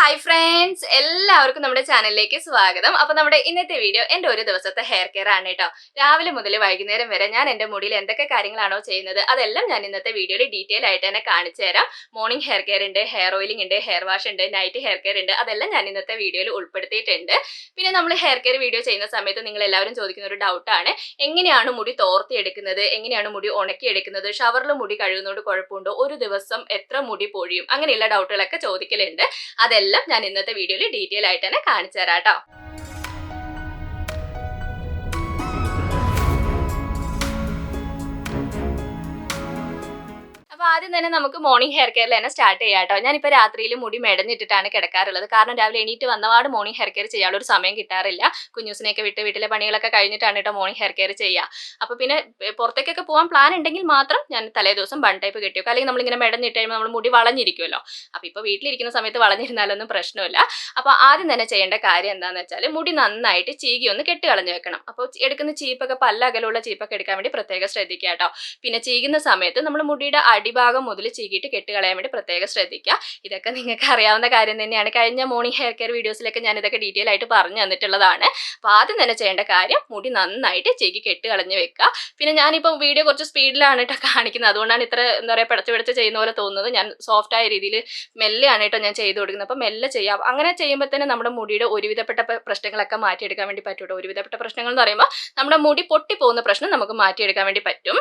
Hi friends, എല്ലാവർക്കും നമ്മുടെ ചാനലിലേക്ക് സ്വാഗതം. അപ്പോൾ നമ്മുടെ ഇന്നത്തെ വീഡിയോ എൻ്റെ ഒരു ദിവസത്തെ ഹെയർ കെയർ ആണ് കേട്ടോ. രാവിലെ മുതൽ വൈകുന്നേരം വരെ ഞാൻ എൻ്റെ മുടിയിൽ എന്തൊക്കെ കാര്യങ്ങളാണോ ചെയ്യുന്നത് അതെല്ലാം ഞാൻ ഇന്നത്തെ വീഡിയോയിൽ ഡീറ്റെയിൽ ആയിട്ട് തന്നെ കാണിച്ചു തരാം. മോർണിംഗ് ഹെയർ കെയർ ഉണ്ട്, ഹെയർ ഓയിലിംഗ് ഉണ്ട്, ഹെയർ വാഷ് ഉണ്ട്, നൈറ്റ് ഹെയർ കെയർ ഉണ്ട്. അതെല്ലാം ഞാൻ ഇന്നത്തെ വീഡിയോയിൽ ഉൾപ്പെടുത്തിയിട്ടുണ്ട്. പിന്നെ നമ്മൾ ഹെയർ കെയർ വീഡിയോ ചെയ്യുന്ന സമയത്ത് നിങ്ങൾ എല്ലാവരും ചോദിക്കുന്ന ഒരു ഡൗട്ടാണ്, എങ്ങനെയാണ് മുടി തോർത്തിയെടുക്കുന്നത്, എങ്ങനെയാണ് മുടി ഉണക്കിയെടുക്കുന്നത്, ഷവറിൽ മുടി കഴുകുന്നതുകൊണ്ട് കുഴപ്പമുണ്ടോ, ഒരു ദിവസം എത്ര മുടി പൊഴിയും, അങ്ങനെയുള്ള ഡൗട്ടുകളൊക്കെ ചോദിക്കലുണ്ട്. അതെല്ലാം ഞാൻ ഇന്നത്തെ വീഡിയോയിൽ ഡീറ്റെയിൽ ആയിട്ട് തന്നെ കാണിച്ചു തരാം കേട്ടോ. അപ്പോൾ ആദ്യം തന്നെ നമുക്ക് മോർണിംഗ് ഹെയർ കെയറിൽ തന്നെ സ്റ്റാർട്ട് ചെയ്യാം കേട്ടോ. ഞാനിപ്പോൾ രാത്രിയിൽ മുടി മെടഞ്ഞിട്ടിട്ടാണ് കിടക്കാറുള്ളത്. കാരണം രാവിലെ എണീറ്റ് വന്നപാട് മോർണിംഗ് ഹെയർ കെയർ ചെയ്യാനുള്ള ഒരു സമയം കിട്ടാറില്ല. കുഞ്ഞൂസിനെയൊക്കെ വിട്ട് വീട്ടിലെ പണികളൊക്കെ കഴിഞ്ഞിട്ടാണ് കേട്ടോ മോർണിംഗ് ഹെയർ കെയർ ചെയ്യുക. അപ്പോൾ പിന്നെ പുറത്തേക്കൊക്കെ പോകാൻ പ്ലാൻ ഉണ്ടെങ്കിൽ മാത്രം ഞാൻ തലേ ദിവസം ബൺ ടൈപ്പ് കെട്ടിവെക്കും. അല്ലെങ്കിൽ നമ്മളിങ്ങനെ മെടഞ്ഞിട്ട് കഴിയുമ്പോൾ നമ്മൾ മുടി വളഞ്ഞിരിക്കുമല്ലോ. അപ്പോൾ ഇപ്പോൾ വീട്ടിലിരിക്കുന്ന സമയത്ത് വളഞ്ഞിരുന്നാലൊന്നും പ്രശ്നമില്ല. അപ്പോൾ ആദ്യം തന്നെ ചെയ്യേണ്ട കാര്യം എന്താണെന്ന് വെച്ചാൽ മുടി നന്നായിട്ട് ചീകി ഒന്ന് കെട്ടി കളഞ്ഞു വെക്കണം. അപ്പോൾ എടുക്കുന്ന ചീപ്പൊക്കെ പല അകലുള്ള ചീപ്പൊക്കെ എടുക്കാൻ വേണ്ടി പ്രത്യേകം ശ്രദ്ധിക്കുക കേട്ടോ. പിന്നെ ചീകുന്ന സമയത്ത് നമ്മൾ മുടിയുടെ അടിഭാഗം മുതൽ ചീകിയിട്ട് കെട്ടുകളയാൻ വേണ്ടി പ്രത്യേകം ശ്രദ്ധിക്കുക. ഇതൊക്കെ നിങ്ങൾക്ക് അറിയാവുന്ന കാര്യം തന്നെയാണ്. കഴിഞ്ഞ മോർണിംഗ് ഹെയർ കെയർ വീഡിയോസിലൊക്കെ ഞാൻ ഇതൊക്കെ ഡീറ്റെയിൽ ആയിട്ട് പറഞ്ഞു തന്നിട്ടുള്ളതാണ്. അപ്പോൾ ആദ്യം തന്നെ ചെയ്യേണ്ട കാര്യം മുടി നന്നായിട്ട് ചീകി കെട്ട് കളഞ്ഞ് വെക്കുക. പിന്നെ ഞാനിപ്പോൾ വീഡിയോ കുറച്ച് സ്പീഡിലാണ് കേട്ടോ കാണിക്കുന്നത്. അതുകൊണ്ടാണ് ഇത്ര എന്താ പറയുക പിടച്ച് ചെയ്യുന്ന പോലെ തോന്നുന്നത്. ഞാൻ സോഫ്റ്റ് ആയ രീതിയിൽ മെല്ലെയാണ് കേട്ടോ ഞാൻ ചെയ്ത് കൊടുക്കുന്നത്. അപ്പോൾ മെല്ലെ ചെയ്യാം. അങ്ങനെ ചെയ്യുമ്പോൾ തന്നെ നമ്മുടെ മുടിയുടെ ഒരുവിധപ്പെട്ട പ്രശ്നങ്ങളൊക്കെ മാറ്റിയെടുക്കാൻ വേണ്ടി പറ്റും കേട്ടോ. ഒരുവിധപ്പെട്ട പ്രശ്നങ്ങൾ എന്ന് പറയുമ്പോൾ നമ്മുടെ മുടി പൊട്ടിപ്പോകുന്ന പ്രശ്നം നമുക്ക് മാറ്റിയെടുക്കാൻ വേണ്ടി പറ്റും.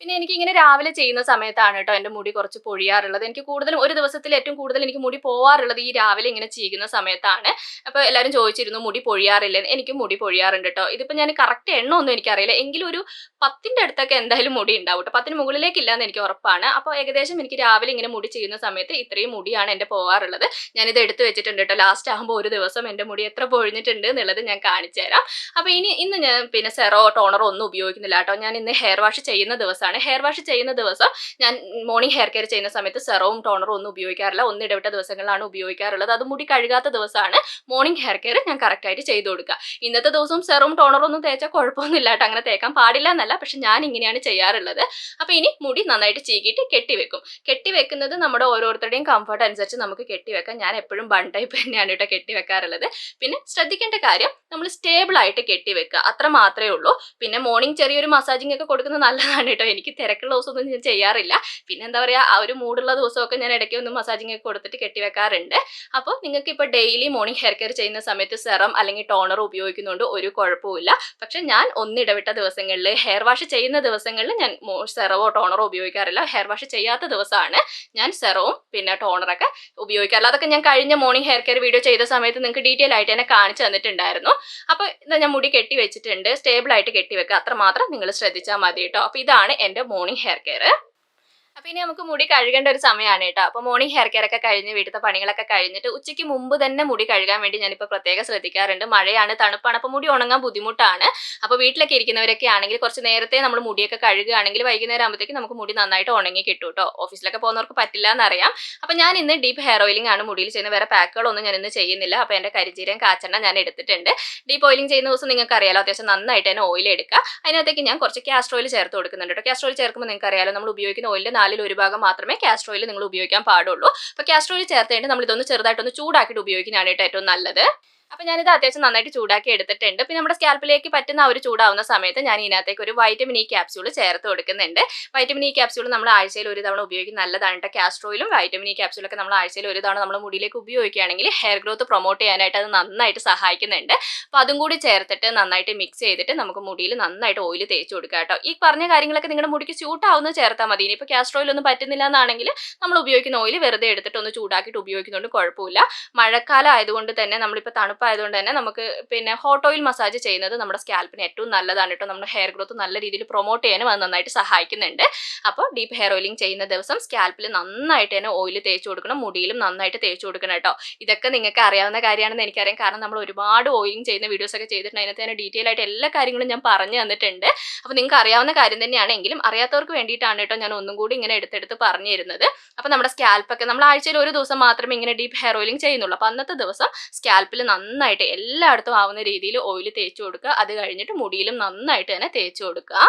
പിന്നെ എനിക്കിങ്ങനെ രാവിലെ ചെയ്യുന്ന സമയത്താണ് കേട്ടോ എൻ്റെ മുടി കുറച്ച് പൊഴിയാറുള്ളത്. എനിക്ക് കൂടുതലും ഒരു ദിവസത്തിൽ ഏറ്റവും കൂടുതൽ എനിക്ക് മുടി പോവാറുള്ളത് ഈ രാവിലെ ഇങ്ങനെ ചീകുന്ന സമയത്താണ്. അപ്പോൾ എല്ലാവരും ചോദിച്ചിരുന്നു മുടി പൊഴിയാറില്ലെന്ന്. എനിക്ക് മുടി പൊഴിയാറുണ്ട് കേട്ടോ. ഇതിപ്പോൾ ഞാൻ കറക്റ്റ് എണ്ണ ഒന്നും എനിക്കറിയില്ല, എങ്കിലും ഒരു 10ൻ്റെ അടുത്തൊക്കെ എന്തായാലും മുടി ഉണ്ടാവും കേട്ടോ. 10ന് മുകളിലേക്കില്ല എന്ന് എനിക്ക് ഉറപ്പാണ്. അപ്പോൾ ഏകദേശം എനിക്ക് രാവിലെ ഇങ്ങനെ മുടി ചെയ്യുന്ന സമയത്ത് ഇത്രയും മുടിയാണ് എൻ്റെ പോകാറുള്ളത്. ഞാനിത് എടുത്ത് വെച്ചിട്ടുണ്ട് കേട്ടോ. ലാസ്റ്റ് ആകുമ്പോൾ ഒരു ദിവസം എൻ്റെ മുടി എത്ര പൊഴിഞ്ഞിട്ടുണ്ട് എന്നുള്ളത് ഞാൻ കാണിച്ചു തരാം. അപ്പോൾ ഇന്ന് ഞാൻ പിന്നെ സെറോ ടോണറോ ഒന്നും ഉപയോഗിക്കുന്നില്ല കേട്ടോ. ഞാൻ ഇന്ന് ഹെയർ വാഷ് ചെയ്യുന്ന ദിവസം ഹെയർ വാഷ് ചെയ്യുന്ന ദിവസം ഞാൻ മോർണിംഗ് ഹെയർ കെയർ ചെയ്യുന്ന സമയത്ത് സെറവും ടോണറും ഒന്നും ഉപയോഗിക്കാറില്ല. ഒന്നിടവിട്ട ദിവസങ്ങളിലാണ് ഉപയോഗിക്കാറുള്ളത്. അത് മുടി കഴുകാത്ത ദിവസമാണ് മോർണിംഗ് ഹെയർ കെയർ ഞാൻ കറക്റ്റായിട്ട് ചെയ്ത് കൊടുക്കുക. ഇന്നത്തെ ദിവസവും സെറവും ടോണറും ഒന്നും തേച്ചാൽ കുഴപ്പമൊന്നുമില്ല കേട്ടോ. അങ്ങനെ തേക്കാൻ പാടില്ല എന്നല്ല, പക്ഷെ ഞാൻ ഇങ്ങനെയാണ് ചെയ്യാറുള്ളത്. അപ്പോൾ ഇനി മുടി നന്നായിട്ട് ചീകിയിട്ട് കെട്ടിവെക്കും. കെട്ടിവെക്കുന്നത് നമ്മുടെ ഓരോരുത്തരുടെയും കംഫർട്ട് അനുസരിച്ച് നമുക്ക് കെട്ടിവെക്കാം. ഞാൻ എപ്പോഴും ബൺ ടൈപ്പ് തന്നെയാണ് കേട്ടോ കെട്ടിവെക്കാറുള്ളത്. പിന്നെ ശ്രദ്ധിക്കേണ്ട കാര്യം നമ്മൾ സ്റ്റേബിൾ ആയിട്ട് കെട്ടിവെക്കുക, അത്ര മാത്രമേ ഉള്ളൂ. പിന്നെ മോർണിംഗ് ചെറിയൊരു മസാജിങ് ഒക്കെ കൊടുക്കുന്നത് നല്ലതാണ് കേട്ടോ. എനിക്ക് തിരക്കുള്ള ദിവസമൊന്നും ഞാൻ ചെയ്യാറില്ല. പിന്നെ എന്താ പറയുക, ആ ഒരു മൂടുള്ള ദിവസമൊക്കെ ഞാൻ ഇടയ്ക്ക് ഒന്ന് മസാജിങ് ഒക്കെ കൊടുത്തിട്ട് കെട്ടിവെക്കാറുണ്ട്. അപ്പോൾ നിങ്ങൾക്ക് ഇപ്പോൾ ഡെയിലി മോർണിംഗ് ഹെയർ കെയർ ചെയ്യുന്ന സമയത്ത് സെറം അല്ലെങ്കിൽ ടോണർ ഉപയോഗിക്കുന്നതുകൊണ്ട് ഒരു കുഴപ്പമില്ല. പക്ഷെ ഞാൻ ഒന്നിടവിട്ട ദിവസങ്ങളിൽ ഹെയർ വാഷ് ചെയ്യുന്ന ദിവസങ്ങളിൽ ഞാൻ സെറവോ ടോണറോ ഉപയോഗിക്കാറില്ല. ഹെയർ വാഷ് ചെയ്യാത്ത ദിവസമാണ് ഞാൻ സെറവും പിന്നെ ടോണറൊക്കെ ഉപയോഗിക്കാറില്ല. അതൊക്കെ ഞാൻ കഴിഞ്ഞ മോർണിംഗ് ഹെയർ കെയർ വീഡിയോ ചെയ്ത സമയത്ത് നിങ്ങൾക്ക് ഡീറ്റെയിൽ ആയിട്ട് തന്നെ കാണിച്ചു തന്നിട്ടുണ്ടായിരുന്നു. അപ്പോൾ ഇതാ ഞാൻ മുടി കെട്ടി വെച്ചിട്ടുണ്ട്. സ്റ്റേബിൾ ആയിട്ട് കെട്ടിവെക്കുക, അത്ര മാത്രം നിങ്ങൾ ശ്രദ്ധിച്ചാൽ മതി കേട്ടോ. അപ്പോൾ ഇതാണ് എൻ്റെ മോർണിംഗ് ഹെയർ കെയർ. അപ്പോൾ ഇനി നമുക്ക് മുടി കഴുകേണ്ട ഒരു സമയമാണ് കേട്ടോ. അപ്പോൾ മോർണിംഗ് ഹെയർ കെയർ ഒക്കെ കഴിഞ്ഞ് വീട്ടിലത്തെ പണികളൊക്കെ കഴിഞ്ഞിട്ട് ഉച്ചയ്ക്ക് മുമ്പ് തന്നെ മുടി കഴുകാൻ വേണ്ടി ഞാനിപ്പോൾ പ്രത്യേകം ശ്രദ്ധിക്കാറുണ്ട്. മഴയാണ്, തണുപ്പാണ്, അപ്പോൾ മുടി ഉണങ്ങാൻ ബുദ്ധിമുട്ടാണ്. അപ്പോൾ വീട്ടിലൊക്കെ ഇരിക്കുന്നവരൊക്കെ ആണെങ്കിൽ കുറച്ച് നേരത്തെ നമ്മൾ മുടിയൊക്കെ കഴുകുകയാണെങ്കിൽ വൈകുന്നേരം ആകുമ്പോഴത്തേക്ക് നമുക്ക് മുടി നന്നായിട്ട് ഉണങ്ങി കിട്ടും കേട്ടോ. ഓഫീസിലൊക്കെ പോകുന്നവർക്ക് പറ്റില്ല എന്നറിയാം. അപ്പോൾ ഞാൻ ഇന്ന് ഡീപ്പ് ഹെയർ ഓയിലിംഗ് ആണ് മുടിയിൽ ചെയ്യുന്നത്. വേറെ പാക്കുകളൊന്നും ഞാൻ ഇന്ന് ചെയ്യുന്നില്ല. അപ്പോൾ എൻ്റെ കരിജീരകം കാച്ചെണ്ണ ഞാൻ എടുത്തിട്ടുണ്ട്. ഡീപ്പ് ഓയിലിംഗ് ചെയ്യുന്ന ദിവസം നിങ്ങൾക്ക് അറിയാലോ, അത്യാവശ്യം നന്നായിട്ട് തന്നെ ഓയിൽ എടുക്കുക. അതിനകത്തേക്ക് ഞാൻ കുറച്ച് കാസ്റ്റർ ഓയിൽ ചേർത്ത് കൊടുക്കുന്നുണ്ട് കേട്ടോ. കാസ്റ്റർ ഓയിൽ ചേർക്കുമ്പോൾ നിങ്ങൾക്ക് അറിയാലോ, നമ്മൾ ഉപയോഗിക്കുന്ന ഓയിലിൻ്റെ 1/4 ഭാഗം മാത്രമേ കാസ്റ്റർ ഓയിൽ നിങ്ങൾ ഉപയോഗിക്കാൻ പാടുള്ളൂ. അപ്പോൾ കാസ്റ്റർ ഓയിൽ ചേർത്തിട്ട് നമ്മൾ ഇതൊന്ന് ചെറുതായിട്ടൊന്ന് ചൂടാക്കിയിട്ട് ഉപയോഗിക്കുന്നതാണ് കേട്ടോ ഏറ്റവും നല്ലത്. അപ്പോൾ ഞാനിത് അത്യാവശ്യം നന്നായിട്ട് ചൂടാക്കി എടുത്തിട്ടുണ്ട്. പിന്നെ നമ്മുടെ സ്കാൽപ്പിലേക്ക് പറ്റുന്ന ആ ഒരു ചൂടാവുന്ന സമയത്ത് ഞാൻ ഇതിനകത്തേക്ക് ഒരു വൈറ്റമിൻ ഇ ക്യാപ്സ്യൂൾ ചേർത്ത് കൊടുക്കുന്നുണ്ട്. വൈറ്റമിൻ ഇ ക്യാപ്സ്യൂൾ നമ്മൾ ആഴ്ചയിൽ ഒരു തവണ ഉപയോഗിക്കുന്നത് നല്ലതാണ് കേട്ടോ. കാസ്റ്റർ ഓയിലും വൈറ്റമിൻ ഇ ക്യാപ്സ്യൂളൊക്കെ നമ്മൾ ആഴ്ചയിൽ ഒരു തവണ നമ്മൾ മുടിയിലേക്ക് ഉപയോഗിക്കുകയാണെങ്കിൽ ഹെയർ ഗ്രോത്ത് പ്രൊമോട്ട് ചെയ്യാനായിട്ട് അത് നന്നായിട്ട് സഹായിക്കുന്നുണ്ട്. അപ്പോൾ അതും കൂടി ചേർത്തിട്ട് നന്നായിട്ട് മിക്സ് ചെയ്തിട്ട് നമുക്ക് മുടിയിൽ നന്നായിട്ട് ഓയിൽ തേച്ച് കൊടുക്കുക കേട്ടോ. ഈ പറഞ്ഞ കാര്യങ്ങളൊക്കെ നിങ്ങളുടെ മുടിക്ക് സ്യൂട്ട് ആവുന്നത് ചേർത്താൽ മതി. ഇനിയിപ്പോൾ കാസ്റ്റർ ഓയിൽ ഒന്നും പറ്റുന്നില്ല എന്നാണെങ്കിൽ നമ്മൾ ഉപയോഗിക്കുന്ന ഓയിൽ വെറുതെ എടുത്തിട്ട് ഒന്ന് ചൂടാക്കിയിട്ട് ഉപയോഗിക്കുന്നതുകൊണ്ട് കുഴപ്പമില്ല. മഴക്കാലം ആയതുകൊണ്ട് തന്നെ നമ്മളിപ്പോൾ ആയതുകൊണ്ട് തന്നെ നമുക്ക് പിന്നെ ഹോട്ട് ഓയിൽ മസാജ് ചെയ്യുന്നത് നമ്മുടെ സ്കാൽപ്പിന് ഏറ്റവും നല്ലതാണ് കേട്ടോ. നമ്മുടെ ഹെയർ ഗ്രോത്ത് നല്ല രീതിയിൽ പ്രൊമോട്ട് ചെയ്യാനും അത് നന്നായിട്ട് സഹായിക്കുന്നുണ്ട്. അപ്പോൾ ഡീപ്പ് ഹെയർ ഓയിലിംഗ് ചെയ്യുന്ന ദിവസം സ്കാൽപ്പിൽ നന്നായിട്ട് തന്നെ ഓയിൽ തേച്ച് കൊടുക്കണം, മുടിയിലും നന്നായിട്ട് തേച്ച് കൊടുക്കണം കേട്ടോ. ഇതൊക്കെ നിങ്ങൾക്ക് അറിയാവുന്ന കാര്യമാണെന്ന് എനിക്കറിയാം. കാരണം നമ്മൾ ഒരുപാട് ഓയിലിംഗ് ചെയ്യുന്ന വീഡിയോസ് ഒക്കെ ചെയ്തിട്ടുണ്ട്. അതിനകത്ത് തന്നെ ഡീറ്റെയിൽ ആയിട്ട് എല്ലാ കാര്യങ്ങളും ഞാൻ പറഞ്ഞു തന്നിട്ടുണ്ട്. അപ്പോൾ നിങ്ങൾക്ക് അറിയാവുന്ന കാര്യം തന്നെയാണെങ്കിലും അറിയാത്തവർക്ക് വേണ്ടിയിട്ടാണ് കേട്ടോ ഞാൻ ഒന്നും കൂടി ഇങ്ങനെ എടുത്തെടുത്ത് പറഞ്ഞു തരുന്നത്. അപ്പോൾ നമ്മുടെ സ്കാൽപ്പൊക്കെ നമ്മൾ ആഴ്ചയിൽ ഒരു ദിവസം മാത്രമേ ഇങ്ങനെ ഡീപ്പ് ഹെയർ ഓയിലിംഗ് ചെയ്യുന്നുള്ളൂ. അപ്പോൾ അന്നത്തെ ദിവസം സ്കാൽപ്പിൽ നന്നായിട്ട് എല്ലായിടത്തും ആവുന്ന രീതിയിൽ ഓയിൽ തേച്ച് കൊടുക്കുക. അത് കഴിഞ്ഞിട്ട് മുടിയിലും നന്നായിട്ട് തന്നെ തേച്ച് കൊടുക്കുക.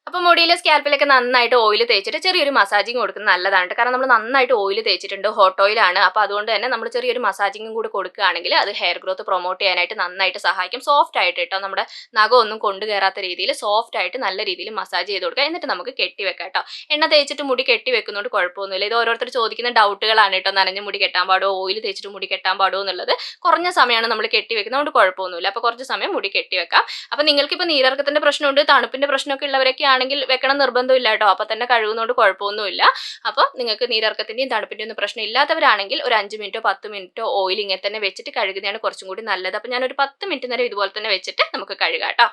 അപ്പോൾ മുടിയിലെ സ്കാൽപ്പിലൊക്കെ നന്നായിട്ട് ഓയിൽ തേച്ചിട്ട് ചെറിയൊരു മസാജിങ് കൊടുക്കുന്നത് നല്ലതാണ്. കാരണം നമ്മൾ നന്നായിട്ട് ഓയിൽ തേച്ചിട്ടുണ്ട്, ഹോട്ട് ഓയിലാണ്. അപ്പോൾ അതുകൊണ്ട് തന്നെ നമ്മൾ ചെറിയൊരു മസാജിങ്ങും കൂടി കൊടുക്കുകയാണെങ്കിൽ അത് ഹെയർ ഗ്രോത്ത് പ്രൊമോട്ട് ചെയ്യാനായിട്ട് നന്നായിട്ട് സഹായിക്കും. സോഫ്റ്റ് ആയിട്ട് കേട്ടോ, നമ്മുടെ നഖമൊന്നും കൊണ്ടു കയറാത്ത രീതിയിൽ സോഫ്റ്റ് ആയിട്ട് നല്ല രീതിയിൽ മസാജ് ചെയ്ത് കൊടുക്കുക. എന്നിട്ട് നമുക്ക് കെട്ടി വെക്കാം കേട്ടോ. എണ്ണ തേച്ചിട്ട് മുടി കെട്ടി വെക്കുന്നതുകൊണ്ട് കുഴപ്പമൊന്നുമില്ല. ഇത് ഓരോരുത്തർ ചോദിക്കുന്ന ഡൗട്ടുകളാണ് കേട്ടോ. നനഞ്ഞ മുടി കെട്ടാൻ പാടോ, ഓയിൽ തേച്ചിട്ട് മുടി കെട്ടാൻ പാടോ എന്നുള്ളത്. കുറഞ്ഞ സമയമാണ് നമ്മൾ കെട്ടി വെക്കുന്നതുകൊണ്ട് കുഴപ്പമൊന്നുമില്ല. അപ്പോൾ കുറച്ച് സമയം മുടി കെട്ടി വെക്കാം. അപ്പോൾ നിങ്ങൾക്കിപ്പോൾ നീരിറക്കത്തിന്റെ പ്രശ്നമുണ്ട്, തണുപ്പിന്റെ പ്രശ്നമൊക്കെ ഉള്ളവരൊക്കെ ആണെങ്കിൽ വെക്കണം നിർബന്ധമില്ല കേട്ടോ. അപ്പോൾ തന്നെ കഴുകുന്നതുകൊണ്ട് കുഴപ്പമൊന്നുമില്ല. അപ്പോൾ നിങ്ങൾക്ക് നീരിറക്കത്തിന്റെയും തണുപ്പിന്റെയും ഒന്നും പ്രശ്നം ഇല്ലാത്തവരാണെങ്കിൽ ഒരു 5 മിനിറ്റോ 10 മിനിറ്റോ ഓയിൽ ഇങ്ങനെ തന്നെ വെച്ചിട്ട് കഴുകുന്നതാണ് കുറച്ചും കൂടി നല്ലത്. അപ്പോൾ ഞാനൊരു 10 മിനിറ്റ് നേരം ഇതുപോലെ തന്നെ വെച്ചിട്ട് നമുക്ക് കഴുകാം കേട്ടോ.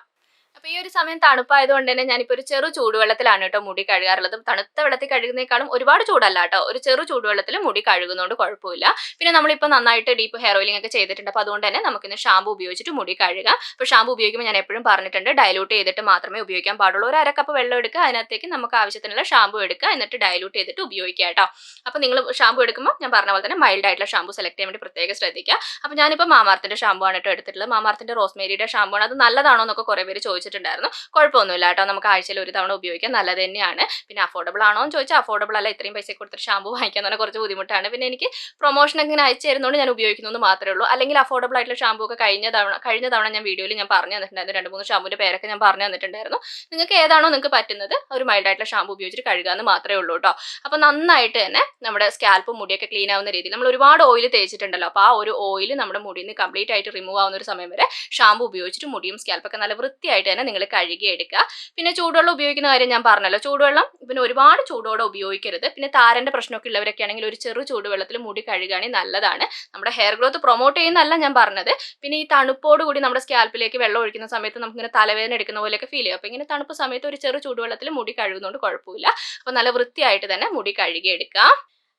അപ്പോൾ ഈ ഒരു സമയം തണുപ്പായതുകൊണ്ട് തന്നെ ഞാനിപ്പോൾ ഒരു ചെറു ചൂടുവെള്ളത്തിലാണ് കേട്ടോ മുടി കഴുകാറുള്ളത്. തണുത്ത വെള്ളത്തിൽ കഴുകുന്നേക്കാളും ഒരുപാട് ചൂടല്ല കേട്ടോ, ഒരു ചെറു ചൂടുവെള്ളത്തിൽ മുടി കഴുകുന്നതുകൊണ്ട് കുഴപ്പമില്ല. പിന്നെ നമ്മളിപ്പോൾ നന്നായിട്ട് ഡീപ്പ് ഹെയർ ഓയിലിംഗ് ഒക്കെ ചെയ്തിട്ടുണ്ട്. അപ്പോൾ അതുകൊണ്ട് തന്നെ നമുക്കിന്ന് ഷാമ്പു ഉപയോഗിച്ചിട്ട് മുടി കഴുകാം. അപ്പോൾ ഷാമ്പു ഉപയോഗിക്കുമ്പോൾ ഞാൻ എപ്പോഴും പറഞ്ഞിട്ടുണ്ട്, ഡയലൂട്ട് ചെയ്തിട്ട് മാത്രമേ ഉപയോഗിക്കാൻ പാടുള്ളൂ. ഒരു 1/2 കപ്പ് വെള്ളം എടുക്കുക, അതിനകത്തേക്ക് നമുക്ക് ആവശ്യത്തിനുള്ള ഷാമ്പു എടുക്കുക, എന്നിട്ട് ഡയലൂട്ട് ചെയ്തിട്ട് ഉപയോഗിക്കുക കേട്ടോ. അപ്പോൾ നിങ്ങൾ ഷാമ്പു എടുക്കുമ്പോൾ ഞാൻ പറഞ്ഞ പോലെ തന്നെ മൈൽഡ് ആയിട്ടുള്ള ഷാമ്പു സെലക്ട് ചെയ്യാൻ വേണ്ടി പ്രത്യേകം ശ്രദ്ധിക്കുക. അപ്പോൾ ഞാനിപ്പോൾ മാമാർത്തിൻ്റെ ഷാമ്പു ആണ് കേട്ടോ എടുത്തിട്ടുള്ളത്. മാമാർത്തിൻ്റെ റോസ്മേരിയുടെ ഷാമ്പു ആണ്. അത് നല്ലതാണോ എന്നൊക്കെ കുറേ പേര് ചോദിച്ചിട്ടുണ്ടായിരുന്നു. കുഴപ്പമൊന്നുമില്ല കേട്ടോ, നമുക്ക് ആഴ്ചയിൽ ഒരു തവണ ഉപയോഗിക്കാൻ നല്ലത് തന്നെയാണ്. പിന്നെ അഫോർഡബിൾ ആണോ എന്ന് ചോദിച്ചാൽ അഫോർഡബിൾ അല്ല. ഇത്രയും പൈസ കൊടുത്തിട്ട് ഷാമ്പു വാങ്ങിക്കാൻ തന്നെ കുറച്ച് ബുദ്ധിമുട്ടാണ്. പിന്നെ എനിക്ക് പ്രൊമോഷൻ ഇങ്ങനെ അയച്ചു തരുന്നതുകൊണ്ട് ഞാൻ ഉപയോഗിക്കുന്നത് മാത്രമേ ഉള്ളൂ. അല്ലെങ്കിൽ അഫോർഡബിൾ ആയിട്ടുള്ള ഷാമ്പു ഒക്കെ കഴിഞ്ഞ തവണ ഞാൻ വീഡിയോയിൽ ഞാൻ പറഞ്ഞു തന്നിട്ടുണ്ടായിരുന്നു. 2-3 ഷാമ്പൂൻ്റെ പേരൊക്കെ ഞാൻ പറഞ്ഞു തന്നിട്ടുണ്ടായിരുന്നു. നിങ്ങൾക്ക് ഏതാണോ നിങ്ങൾക്ക് പറ്റുന്നത് ഒരു മൈൽഡ് ആയിട്ടുള്ള ഷാമ്പു ഉപയോഗിച്ചിട്ട് കഴുകാമെന്ന് മാത്രമേ ഉള്ളൂ കേട്ടോ. അപ്പോൾ നന്നായിട്ട് തന്നെ നമ്മുടെ സ്കാൽപ്പും മുടിയൊക്കെ ക്ലീൻ ആവുന്ന രീതിയിൽ നമ്മൾ ഒരുപാട് ഓയിൽ തേച്ചിട്ടുണ്ടല്ലോ. അപ്പോൾ ആ ഒരു ഓയിൽ നമ്മുടെ മുടിയിൽ നിന്ന് കംപ്ലീറ്റ് ആയിട്ട് റിമൂവ് ആവുന്ന ഒരു സമയം വരെ ഷാമ്പു ഉപയോഗിച്ചിട്ട് മുടിയും സ്കാൽപ്പൊക്കെ നല്ല വൃത്തിയായിട്ട് തന്നെ നിങ്ങൾ കഴുകി എടുക്കുക. പിന്നെ ചൂടുവെള്ളം ഉപയോഗിക്കുന്ന കാര്യം ഞാൻ പറഞ്ഞല്ലോ. ചൂടുവെള്ളം പിന്നെ ഒരുപാട് ചൂടോടെ ഉപയോഗിക്കരുത്. പിന്നെ താരന്റെ പ്രശ്നമൊക്കെ ഉള്ളവരൊക്കെ ആണെങ്കിൽ ഒരു ചെറു ചൂടുവെള്ളത്തിൽ മുടി കഴുകുകയാണെങ്കിൽ നല്ലതാണ്. നമ്മുടെ ഹെയർ ഗ്രോത്ത് പ്രൊമോട്ട് ചെയ്യുന്നതല്ല ഞാൻ പറഞ്ഞത്. പിന്നെ ഈ തണുപ്പോട് കൂടി നമ്മുടെ സ്കാൽപ്പിലേക്ക് വെള്ളം ഒഴിക്കുന്ന സമയത്ത് നമുക്കിങ്ങനെ തലവേദന എടുക്കുന്ന പോലെയൊക്കെ ഫീൽ ചെയ്യും. അപ്പോൾ ഇങ്ങനെ തണുപ്പ് സമയത്ത് ഒരു ചെറു ചൂടുവെള്ളത്തിൽ മുടി കഴുകുന്നതുകൊണ്ട് കുഴപ്പമില്ല. അപ്പോൾ നല്ല വൃത്തിയായിട്ട് തന്നെ മുടി കഴുകി എടുക്കാം.